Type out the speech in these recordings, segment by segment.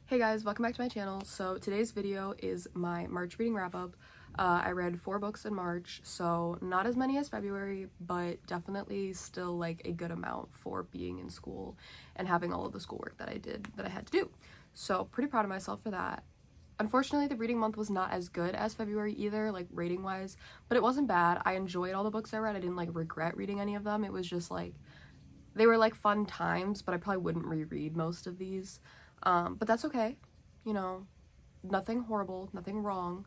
Hey guys, welcome back to my channel. So today's video is my March reading wrap up. I read 4 books in March, so not as many as February, but definitely still like a good amount for being in school and having all of the schoolwork that I had to do. So pretty proud of myself for that. Unfortunately, the reading month was not as good as February either, like rating wise, but it wasn't bad. I enjoyed all the books I read. I didn't like regret reading any of them. It was just like they were like fun times, but I probably wouldn't reread most of these. But that's okay. You know, nothing horrible, nothing wrong,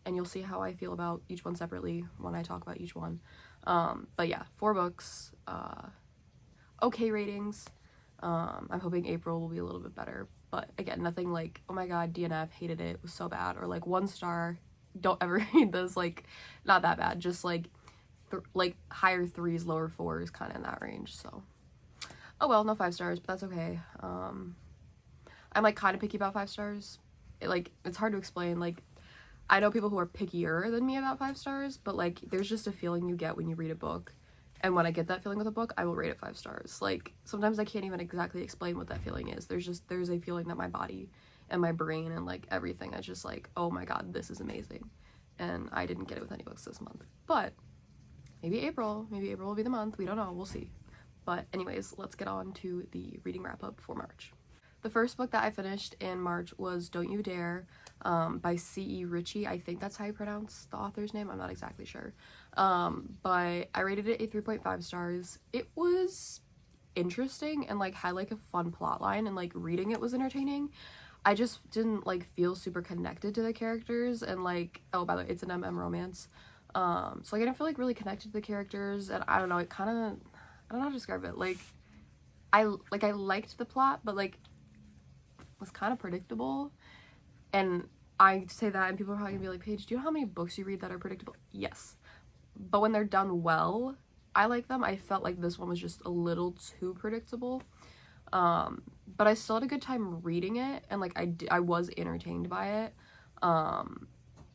and you'll see how I feel about each one separately when I talk about each one. But yeah, 4 books, okay ratings. I'm hoping April will be a little bit better, but again, nothing like, oh my god, DNF, hated it, was so bad, or like 1 star, don't ever read this, like, not that bad, just like, like higher 3s, lower 4s, kind of in that range, so. Oh well, no 5 stars, but that's okay. I'm like kind of picky about 5 stars. It's hard to explain. Like, I know people who are pickier than me about 5 stars, but like there's just a feeling you get when you read a book. And when I get that feeling with a book, I will rate it 5 stars. Like, sometimes I can't even exactly explain what that feeling is. There's a feeling that my body and my brain and like everything is just like, oh my god, this is amazing. And I didn't get it with any books this month. But maybe April will be the month. We don't know. We'll see. But anyways, let's get on to the reading wrap up for March. The first book that I finished in March was Don't You Dare by C.E. Ritchie. I think that's how you pronounce the author's name. I'm not exactly sure. But I rated it a 3.5 stars. It was interesting and like had like a fun plot line, and like reading it was entertaining. I just didn't like feel super connected to the characters, and like, oh, by the way, it's an MM romance. So like I didn't feel like really connected to the characters, and I don't know, it kind of, I don't know how to describe it. Like I liked the plot, but like was kind of predictable. And I say that and people are probably gonna be like, Paige, do you know how many books you read that are predictable? Yes, but when they're done well, I like them. I felt like this one was just a little too predictable, but I still had a good time reading it, and like I was entertained by it. And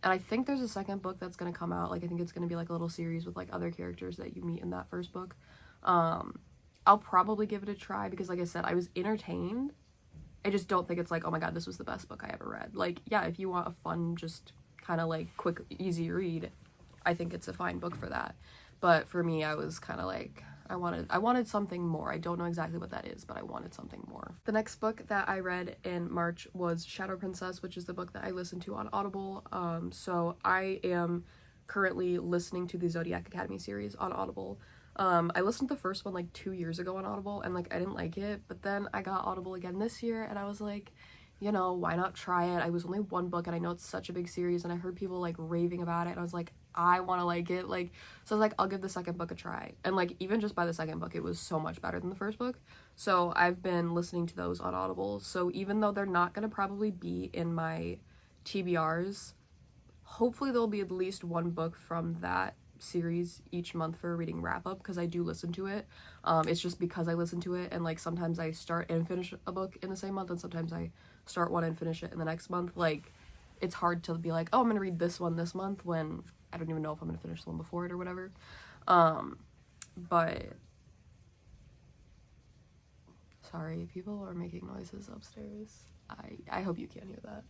I think there's a second book that's gonna come out. Like, I think it's gonna be like a little series with like other characters that you meet in that first book. I'll probably give it a try because, like I said, I was entertained. I just don't think it's like, oh my god, this was the best book I ever read. Like, yeah, if you want a fun, just kind of like quick, easy read, I think it's a fine book for that. But for me, I was kind of like, I wanted something more. I don't know exactly what that is, but I wanted something more. The next book that I read in March was Shadow Princess, which is the book that I listened to on Audible. So I am currently listening to the Zodiac Academy series on Audible. I listened to the first one like 2 years ago on Audible, and like I didn't like it, but then I got Audible again this year, and I was like, you know, why not try it? I was only 1 book, and I know it's such a big series, and I heard people like raving about it, and I was like, I want to like it. Like, so I was like, I'll give the second book a try. And like, even just by the second book, it was so much better than the first book. So I've been listening to those on Audible. So even though they're not gonna probably be in my TBRs, hopefully there'll be at least 1 book from that series each month for a reading wrap up, because I do listen to it. It's just because I listen to it, and like sometimes I start and finish a book in the same month, and sometimes I start one and finish it in the next month. Like, it's hard to be like, oh, I'm gonna read this one this month when I don't even know if I'm gonna finish the one before it or whatever. But sorry, people are making noises upstairs. I hope you can't hear that.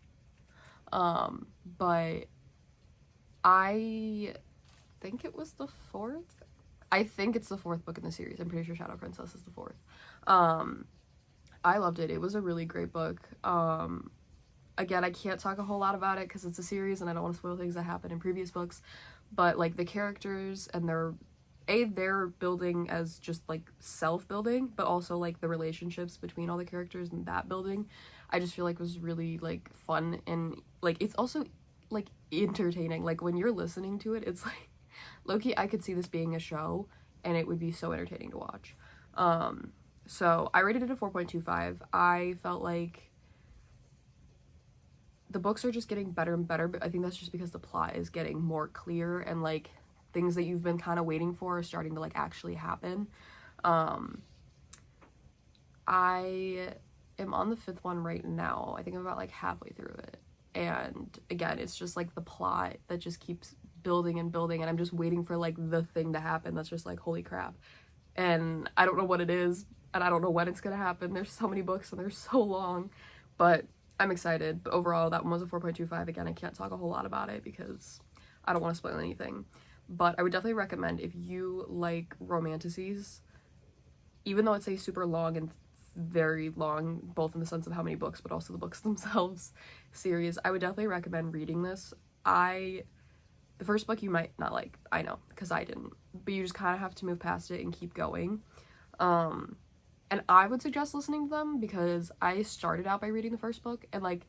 But I think it was the 4th. I think it's the 4th book in the series. I'm pretty sure Shadow Princess is the 4th. I loved it. It was a really great book. Again, I can't talk a whole lot about it because it's a series and I don't want to spoil things that happen in previous books, but like the characters and their building as just like self-building, but also like the relationships between all the characters and that building, I just feel like was really like fun, and like it's also like entertaining. Like, when you're listening to it, it's like, low-key, I could see this being a show and it would be so entertaining to watch. So I rated it a 4.25. I felt like the books are just getting better and better, but I think that's just because the plot is getting more clear, and like things that you've been kind of waiting for are starting to like actually happen. I am on the 5th one right now. I think I'm about like halfway through it, and again, it's just like the plot that just keeps building and building, and I'm just waiting for like the thing to happen that's just like, holy crap. And I don't know what it is, and I don't know when it's gonna happen. There's so many books and they're so long, but I'm excited, but overall that one was a 4.25. Again, I can't talk a whole lot about it because I don't want to spoil anything, but I would definitely recommend if you like romanticities, even though it's a super long and very long, both in the sense of how many books but also the books themselves series, I would definitely recommend reading this. The first book you might not like, I know, because I didn't, but you just kind of have to move past it and keep going. And I would suggest listening to them because I started out by reading the first book and like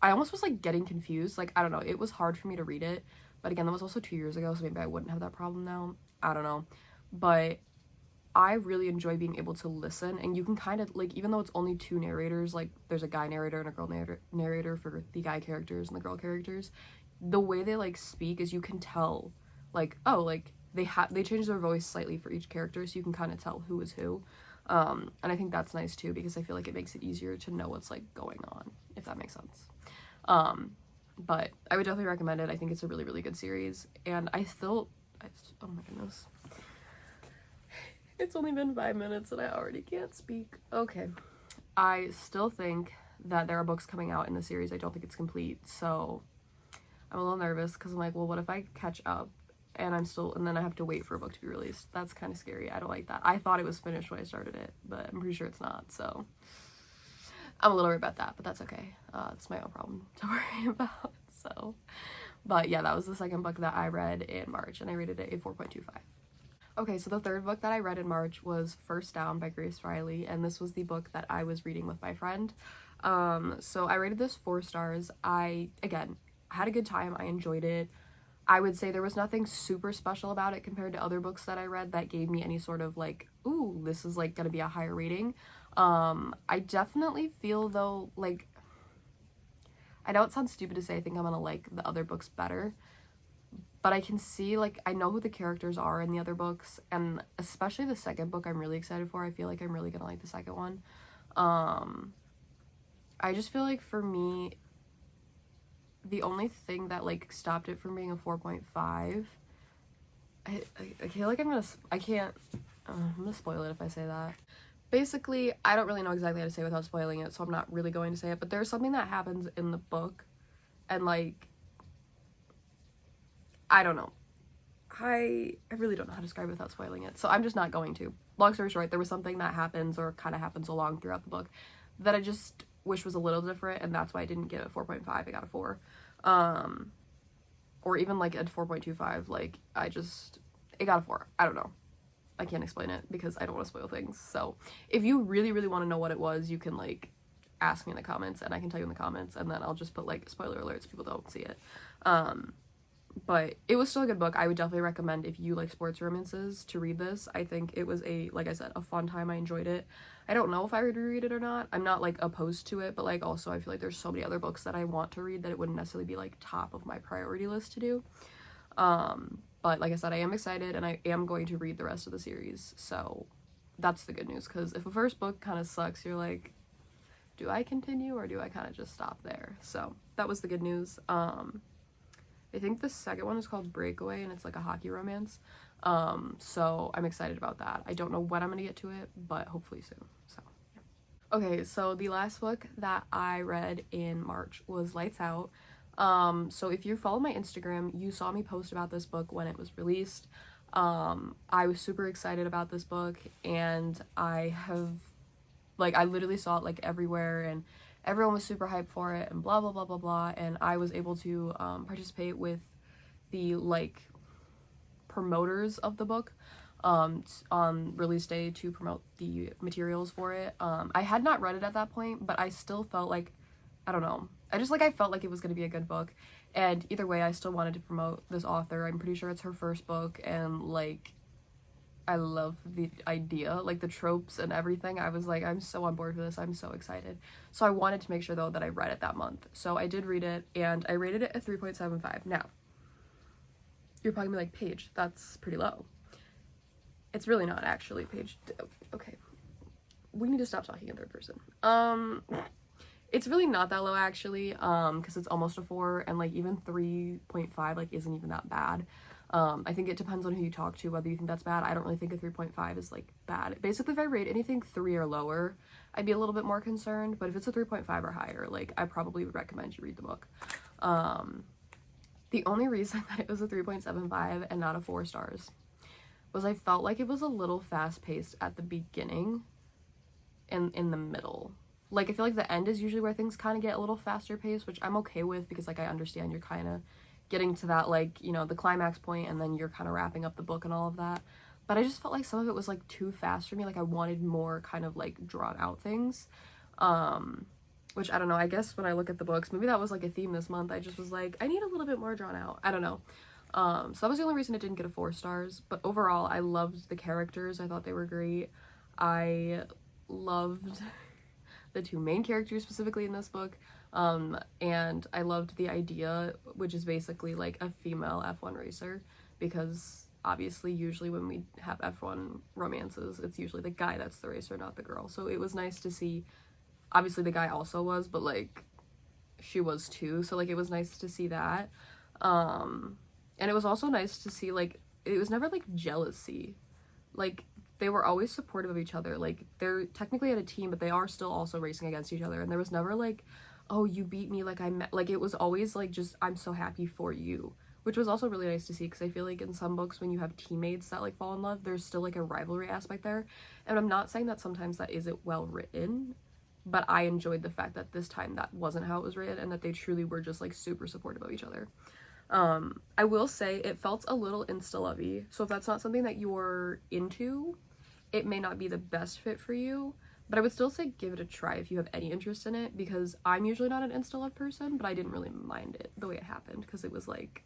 I almost was like getting confused. Like, I don't know, it was hard for me to read it, but again, that was also 2 years ago, so maybe I wouldn't have that problem now. I don't know, but I really enjoy being able to listen, and you can kind of like, even though it's only 2 narrators, like there's a guy narrator and a girl narrator for the guy characters and the girl characters, the way they like speak is you can tell like, oh, like they change their voice slightly for each character, so you can kind of tell who is who. And I think that's nice too because I feel like it makes it easier to know what's like going on, if that makes sense. But I would definitely recommend it. I think it's a really, really good series, and oh my goodness, it's only been 5 minutes and I already can't speak. Okay, I still think that there are books coming out in the series. I don't think it's complete, so I'm a little nervous because I'm like, well, what if I catch up and then I have to wait for a book to be released? That's kind of scary. I don't like that. I thought it was finished when I started it, but I'm pretty sure it's not, so I'm a little worried about that, but that's okay. It's my own problem to worry about, so. But yeah, that was the second book that I read in March, and I rated it a 4.25. Okay, so the third book that I read in March was First Down by Grace Riley, and this was the book that I was reading with my friend. So I rated this 4 stars. Again, had a good time. I enjoyed it. I would say there was nothing super special about it compared to other books that I read that gave me any sort of like, ooh, this is like gonna be a higher rating. I definitely feel though, like, I know it sounds stupid to say I think I'm gonna like the other books better, but I can see, like, I know who the characters are in the other books, and especially the second book I'm really excited for. I feel like I'm really gonna like the second one. I just feel like for me, the only thing that like stopped it from being a 4.5, I feel like I'm gonna spoil it if I say that. Basically, I don't really know exactly how to say it without spoiling it, so I'm not really going to say it, but there's something that happens in the book, and like, I don't know. I really don't know how to describe it without spoiling it, so I'm just not going to. Long story short, there was something that happens or kind of happens along throughout the book that I just wish was a little different, and that's why I didn't get a 4.5. I got a 4. Or even like a 4.25. Like, it got a 4. I don't know. I can't explain it because I don't want to spoil things. So if you really, really want to know what it was, you can like ask me in the comments, and I can tell you in the comments, and then I'll just put like spoiler alerts so people don't see it. But it was still a good book. I would definitely recommend if you like sports romances to read this. I think it was like I said, a fun time. I enjoyed it. I don't know if I would reread it or not. I'm not like opposed to it, but like also I feel like there's so many other books that I want to read that it wouldn't necessarily be like top of my priority list to do. But like I said, I am excited, and I am going to read the rest of the series. So that's the good news, because if a first book kind of sucks, you're like, do I continue or do I kind of just stop there? So that was the good news. I think the second one is called Breakaway, and it's like a hockey romance. So I'm excited about that. I don't know when I'm gonna get to it, but hopefully soon. So yeah. Okay, so the last book that I read in March was Lights Out. So if you follow my Instagram, you saw me post about this book when it was released. I was super excited about this book, and I literally saw it like everywhere, and everyone was super hyped for it, and blah blah blah blah blah, and I was able to participate with the like promoters of the book on release day to promote the materials for it. I had not read it at that point, but I still felt like, I don't know, I felt like it was going to be a good book, and either way I still wanted to promote this author. I'm pretty sure it's her first book, and like, I love the idea, like the tropes and everything. I was like, I'm so on board for this. I'm so excited. So I wanted to make sure though that I read it that month. So I did read it, and I rated it a 3.75. Now, you're probably gonna be like, Paige, that's pretty low. It's really not actually, Paige. Okay. We need to stop talking in third person. It's really not that low actually, because it's almost a 4, and like even 3.5 like isn't even that bad. I think it depends on who you talk to, whether you think that's bad. I don't really think a 3.5 is like bad. Basically, if I rate anything 3 or lower, I'd be a little bit more concerned, but if it's a 3.5 or higher, like, I probably would recommend you read the book. The only reason that it was a 3.75 and not a 4 stars was I felt like it was a little fast-paced at the beginning and in the middle. Like, I feel like the end is usually where things kind of get a little faster paced, which I'm okay with because, like, I understand you're kind of getting to that, like, you know, the climax point, and then you're kind of wrapping up the book and all of that. But I just felt like some of it was, like, too fast for me. Like, I wanted more kind of, like, drawn out things. Which, I don't know, I guess when I look at the books, maybe that was, like, a theme this month. I just was like, I need a little bit more drawn out. I don't know. So that was the only reason it didn't get a 4 stars. But overall, I loved the characters. I thought they were great. I loved the 2 main characters specifically in this book. And I loved the idea, which is basically, like, a female F1 racer. Because obviously, usually when we have F1 romances, it's usually the guy that's the racer, not the girl. So it was nice to see. Obviously, the guy also was, but, like, she was too. So, like, it was nice to see that. And it was also nice to see, like, it was never, like, jealousy. Like, they were always supportive of each other. Like, they're technically at a team, but they are still also racing against each other. And there was never, like, oh, you beat me, like, like, it was always, like, just, I'm so happy for you. Which was also really nice to see, because I feel like in some books, when you have teammates that, like, fall in love, there's still, like, a rivalry aspect there. And I'm not saying that sometimes that isn't well written, but I enjoyed the fact that this time that wasn't how it was written, and that they truly were just, like, super supportive of each other. I will say it felt a little insta-lovey, so if that's not something that you're into, it may not be the best fit for you, but I would still say give it a try if you have any interest in it, because I'm usually not an insta-love person, but I didn't really mind it the way it happened, because it was, like,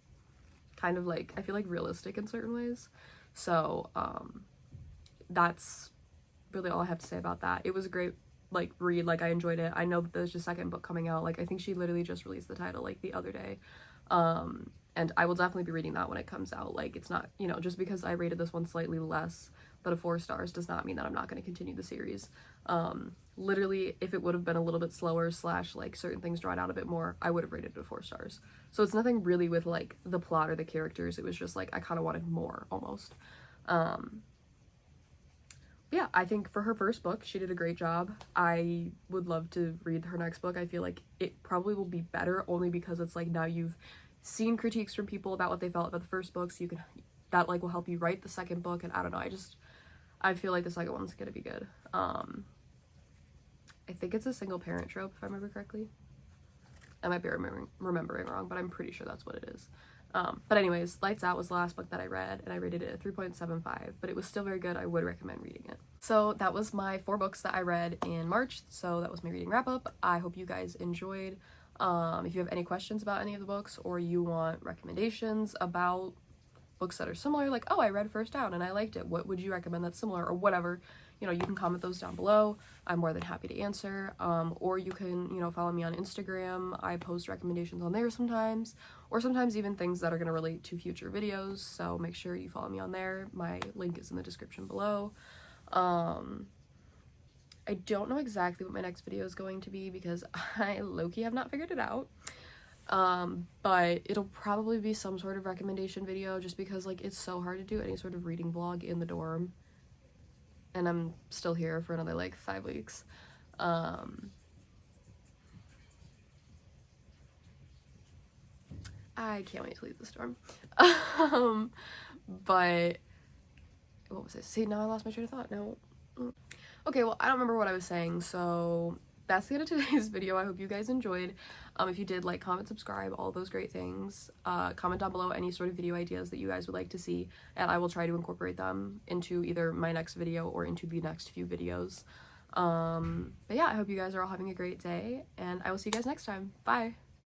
kind of, like, I feel like realistic in certain ways. So, that's really all I have to say about that. It was a great, like, read. Like, I enjoyed it. I know that there's a second book coming out. Like, I think she literally just released the title, like, the other day. And I will definitely be reading that when it comes out. Like, it's not, you know, just because I rated this one slightly less but a 4 stars does not mean that I'm not going to continue the series. Literally, if it would have been a little bit slower / like certain things drawn out a bit more, I would have rated it a 4 stars. So it's nothing really with, like, the plot or the characters. It was just like I kind of wanted more almost. Yeah, I think for her first book, she did a great job. I would love to read her next book. I feel like it probably will be better only because it's like now you've seen critiques from people about what they felt about the first book, so you can, that, like, will help you write the second book. And I don't know, I feel like the second one's gonna be good. I think it's a single parent trope, if I remember correctly. I might be remembering wrong, but I'm pretty sure that's what it is. But anyways, Lights Out was the last book that I read, and I rated it a 3.75, but it was still very good. I would recommend reading it. So that was my 4 books that I read in March, so that was my reading wrap up. I hope you guys enjoyed. If you have any questions about any of the books, or you want recommendations about books that are similar, like, oh, I read First Down and I liked it, what would you recommend that's similar, or whatever, you know, you can comment those down below. I'm more than happy to answer. Or you can, you know, follow me on Instagram. I post recommendations on there sometimes, or sometimes even things that are going to relate to future videos, so make sure you follow me on there. My link is in the description below. I don't know exactly what my next video is going to be because I low-key have not figured it out. But it'll probably be some sort of recommendation video, just because, like, it's so hard to do any sort of reading vlog in the dorm. And I'm still here for another, like, 5 weeks. I can't wait to leave this dorm. But what was I saying? Now I lost my train of thought. No. Okay, well, I don't remember what I was saying, so that's the end of today's video. I hope you guys enjoyed. If you did, like, comment, subscribe, all those great things. Comment down below any sort of video ideas that you guys would like to see, and I will try to incorporate them into either my next video or into the next few videos. But yeah, I hope you guys are all having a great day, and I will see you guys next time. Bye!